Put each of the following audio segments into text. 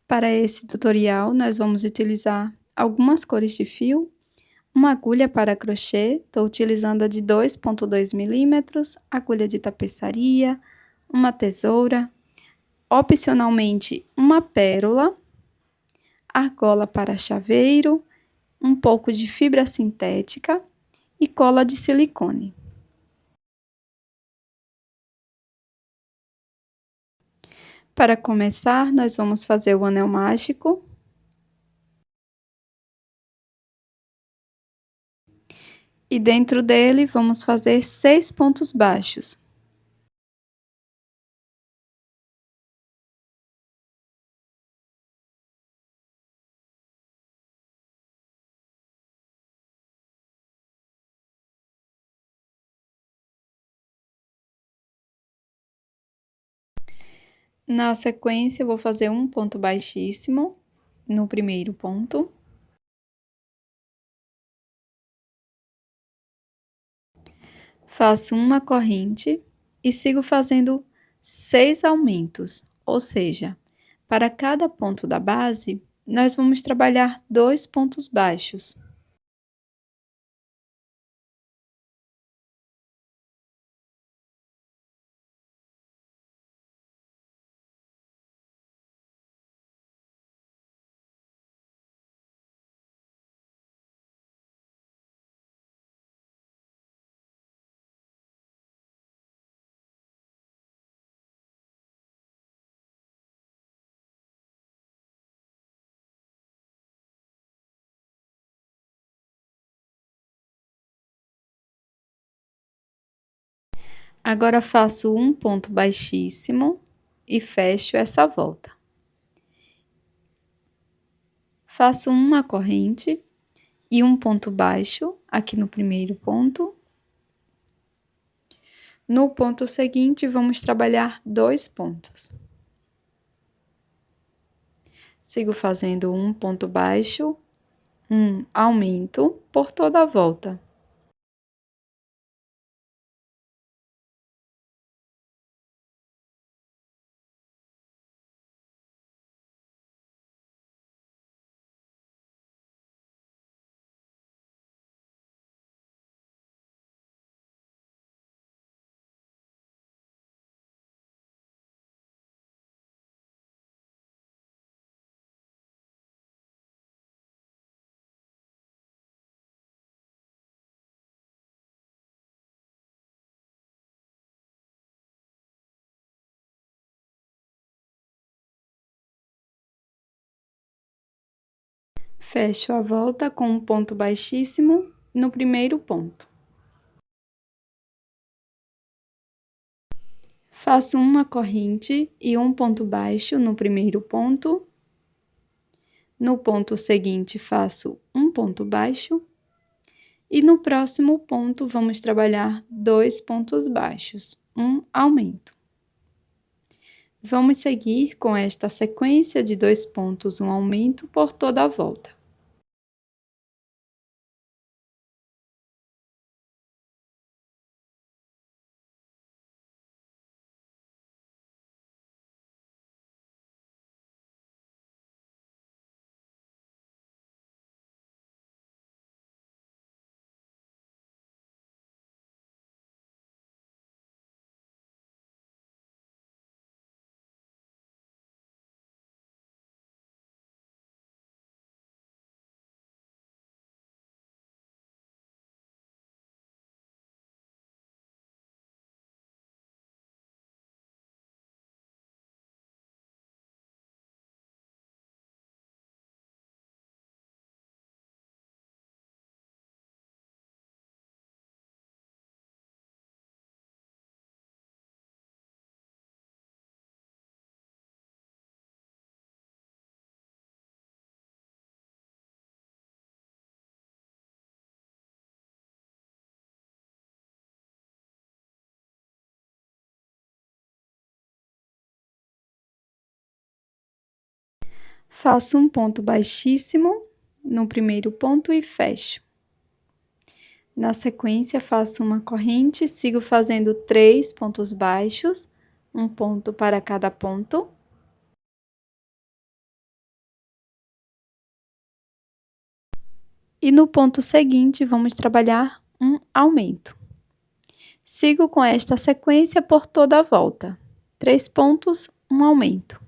Para esse tutorial, nós vamos utilizar algumas cores de fio, uma agulha para crochê, estou utilizando a de 2,2 milímetros, agulha de tapeçaria, uma tesoura, opcionalmente uma pérola, argola para chaveiro, um pouco de fibra sintética e cola de silicone. Para começar, nós vamos fazer o anel mágico. E dentro dele vamos fazer 6 pontos baixos. Na sequência, eu vou fazer um ponto baixíssimo no primeiro ponto. Faço uma corrente e sigo fazendo 6 aumentos, ou seja, para cada ponto da base, nós vamos trabalhar 2 pontos baixos. Agora faço um ponto baixíssimo e fecho essa volta. Faço uma corrente e um ponto baixo aqui no primeiro ponto. No ponto seguinte, vamos trabalhar 2 pontos. Sigo fazendo um ponto baixo, um aumento por toda a volta. Fecho a volta com um ponto baixíssimo no primeiro ponto. Faço uma corrente e um ponto baixo no primeiro ponto. No ponto seguinte, faço um ponto baixo. E no próximo ponto, vamos trabalhar 2 pontos baixos, um aumento. Vamos seguir com esta sequência de 2 pontos, um aumento por toda a volta. Faço um ponto baixíssimo no primeiro ponto e fecho. Na sequência, faço uma corrente, sigo fazendo 3 pontos baixos, um ponto para cada ponto. E no ponto seguinte, vamos trabalhar um aumento. Sigo com esta sequência por toda a volta. 3 pontos, um aumento.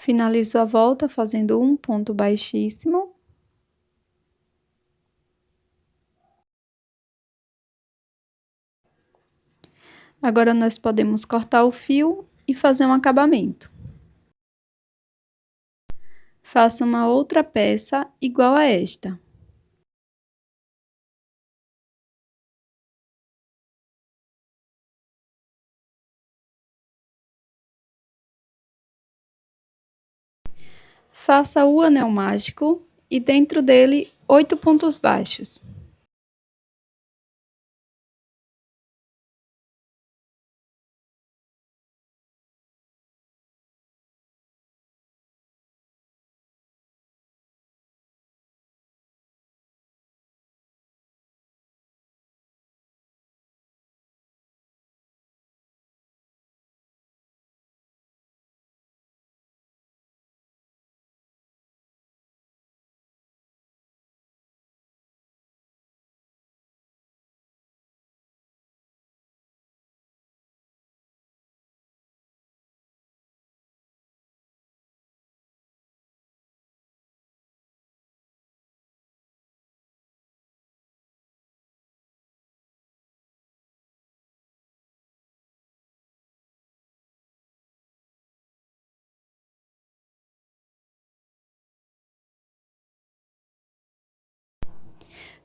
Finalizo a volta fazendo um ponto baixíssimo. Agora, nós podemos cortar o fio e fazer um acabamento. Faça uma outra peça igual a esta. Faça o anel mágico e dentro dele 8 pontos baixos.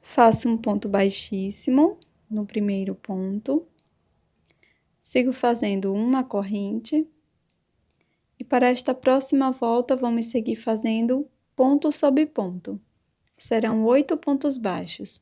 Faço um ponto baixíssimo no primeiro ponto. Sigo fazendo uma corrente. E para esta próxima volta, vamos seguir fazendo ponto sobre ponto. Serão 8 pontos baixos.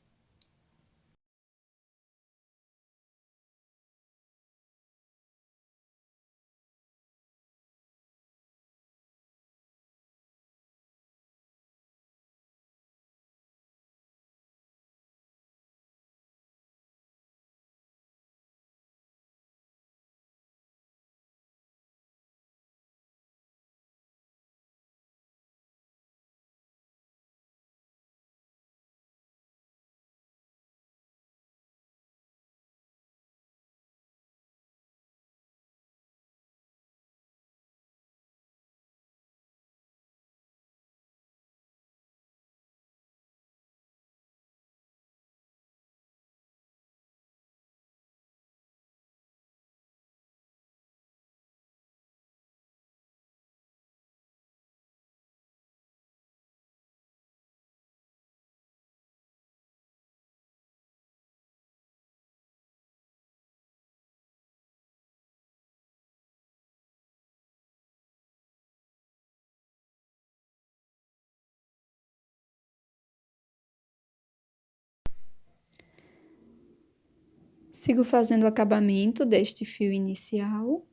Sigo fazendo o acabamento deste fio inicial.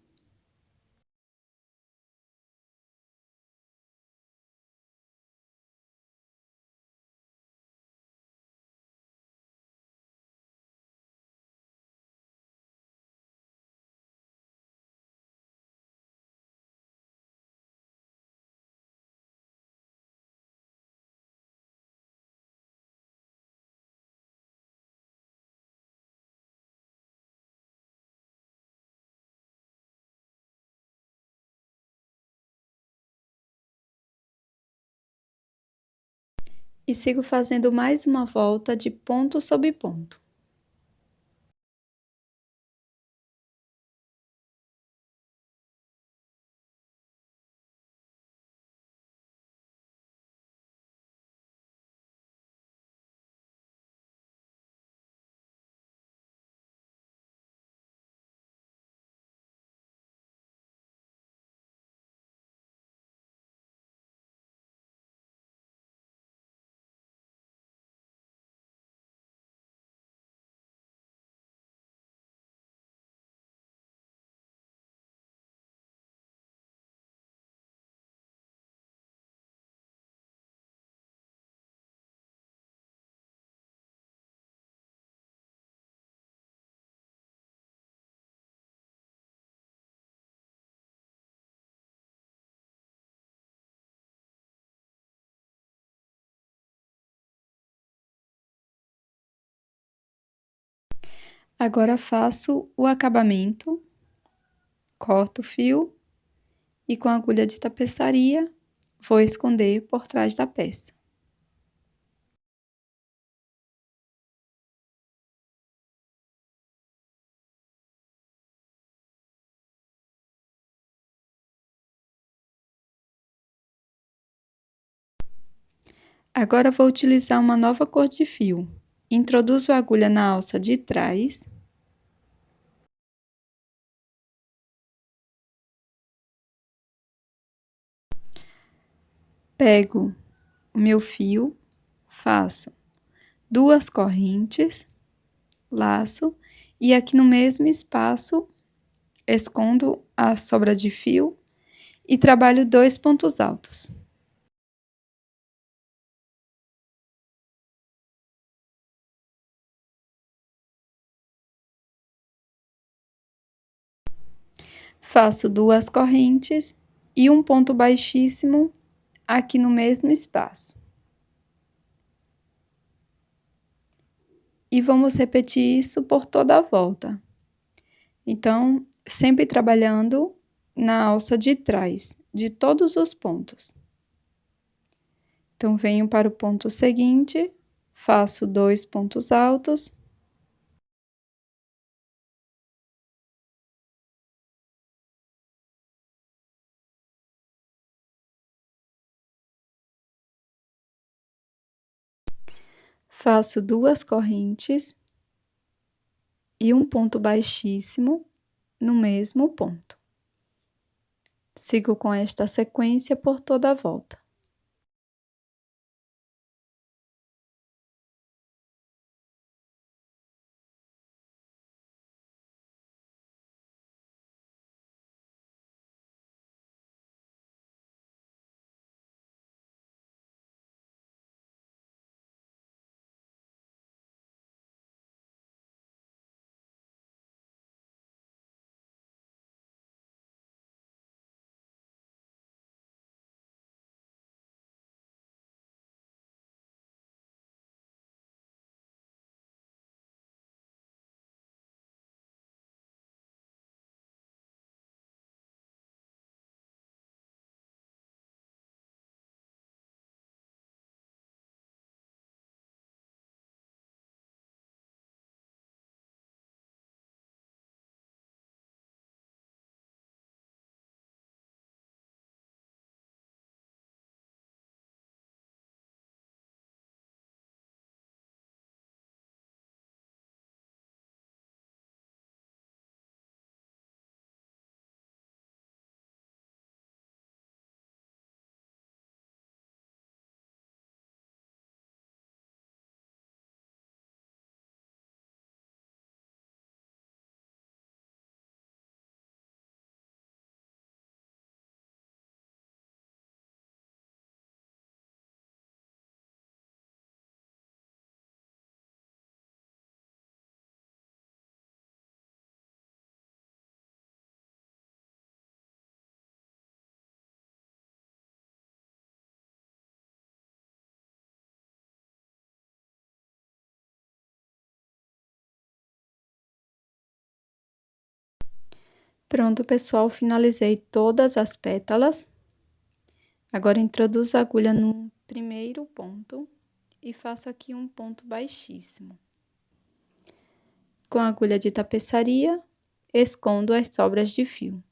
E sigo fazendo mais uma volta de ponto sobre ponto. Agora faço o acabamento, corto o fio e com a agulha de tapeçaria vou esconder por trás da peça. Agora vou utilizar uma nova cor de fio. Introduzo a agulha na alça de trás. Pego o meu fio, faço 2 correntes, laço e aqui no mesmo espaço escondo a sobra de fio e trabalho 2 pontos altos. Faço 2 correntes e um ponto baixíssimo aqui no mesmo espaço. E vamos repetir isso por toda a volta. Então, sempre trabalhando na alça de trás, de todos os pontos. Então, venho para o ponto seguinte, faço 2 pontos altos. Faço 2 correntes e um ponto baixíssimo no mesmo ponto. Sigo com esta sequência por toda a volta. Pronto, pessoal, finalizei todas as pétalas. Agora introduzo a agulha no primeiro ponto e faço aqui um ponto baixíssimo. Com a agulha de tapeçaria, escondo as sobras de fio.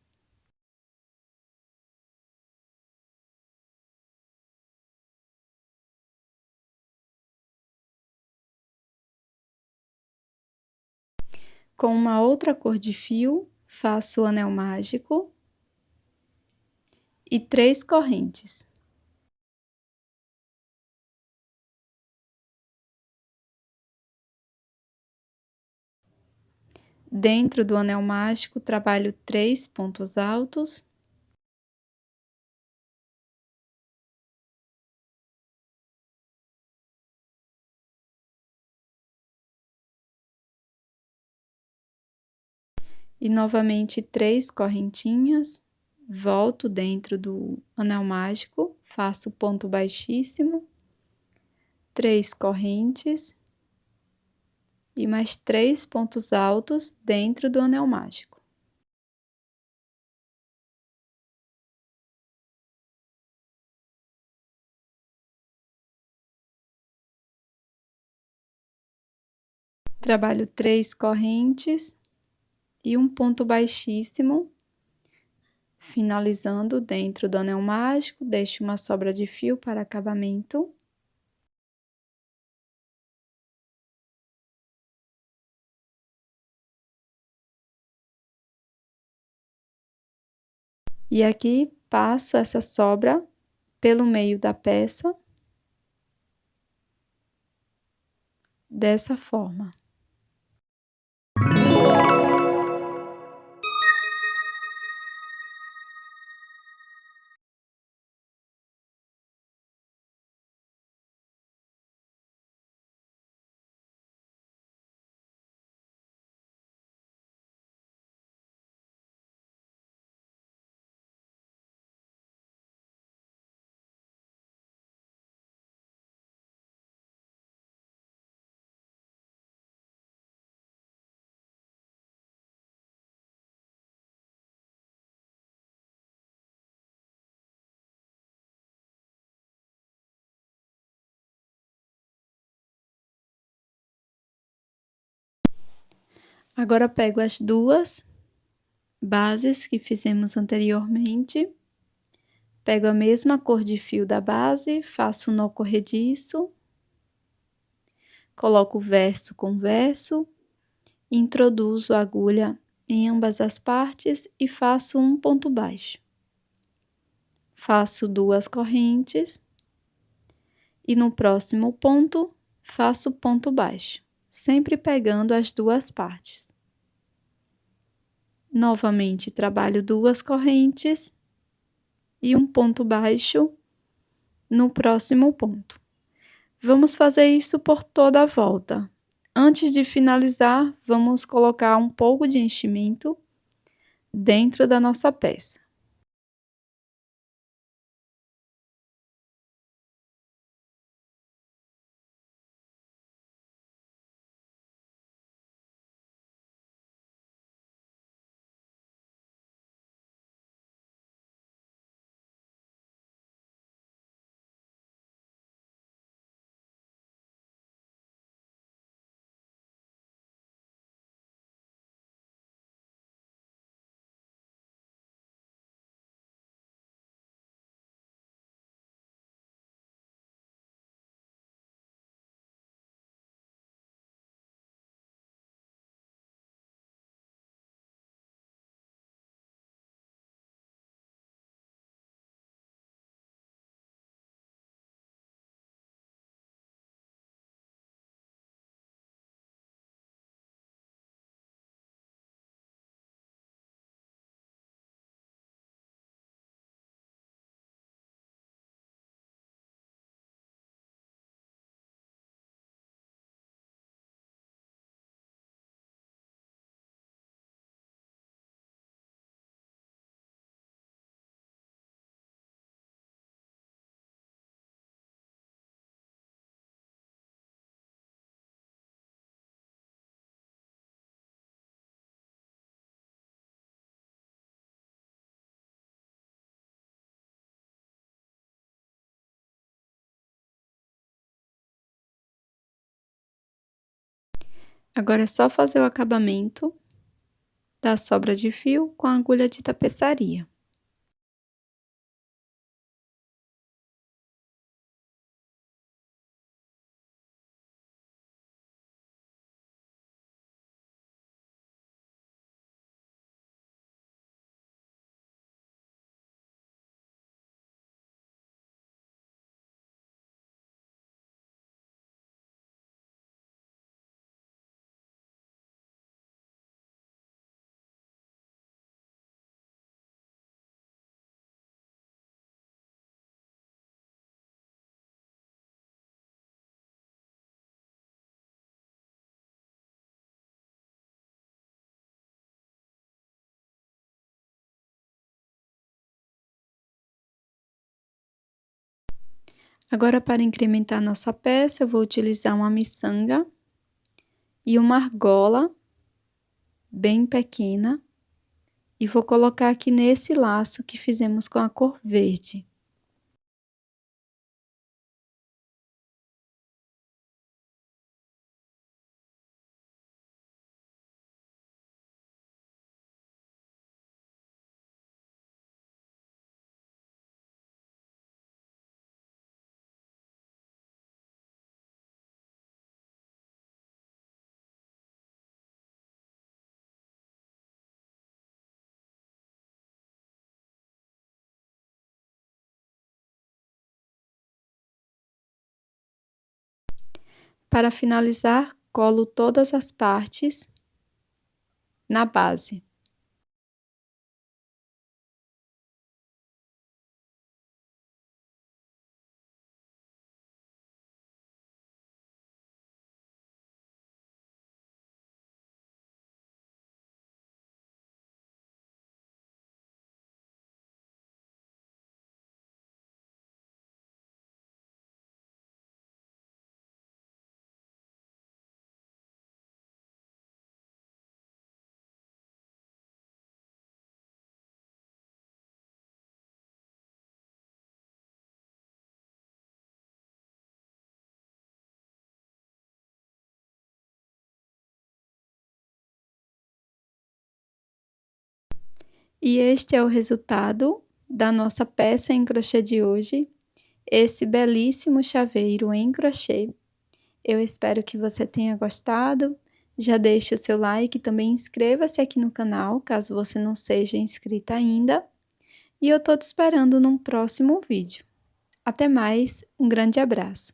Com uma outra cor de fio, faço o anel mágico e 3 correntes. Dentro do anel mágico, trabalho 3 pontos altos. E novamente 3 correntinhas, volto dentro do anel mágico, faço ponto baixíssimo, 3 correntes e mais 3 pontos altos dentro do anel mágico. Trabalho 3 correntes e um ponto baixíssimo, finalizando dentro do anel mágico, deixo uma sobra de fio para acabamento. E aqui passo essa sobra pelo meio da peça, dessa forma. Agora pego as duas bases que fizemos anteriormente, pego a mesma cor de fio da base, faço um nó corrediço, coloco verso com verso, introduzo a agulha em ambas as partes e faço um ponto baixo. Faço 2 correntes e no próximo ponto faço ponto baixo, sempre pegando as duas partes. Novamente trabalho 2 correntes e um ponto baixo no próximo ponto. Vamos fazer isso por toda a volta. Antes de finalizar, vamos colocar um pouco de enchimento dentro da nossa peça. Agora é só fazer o acabamento da sobra de fio com a agulha de tapeçaria. Agora, para incrementar nossa peça, eu vou utilizar uma miçanga e uma argola bem pequena e vou colocar aqui nesse laço que fizemos com a cor verde. Para finalizar, colo todas as partes na base. E este é o resultado da nossa peça em crochê de hoje, esse belíssimo chaveiro em crochê. Eu espero que você tenha gostado. Já deixe o seu like e também inscreva-se aqui no canal, caso você não seja inscrita ainda. E eu tô te esperando num próximo vídeo. Até mais, um grande abraço!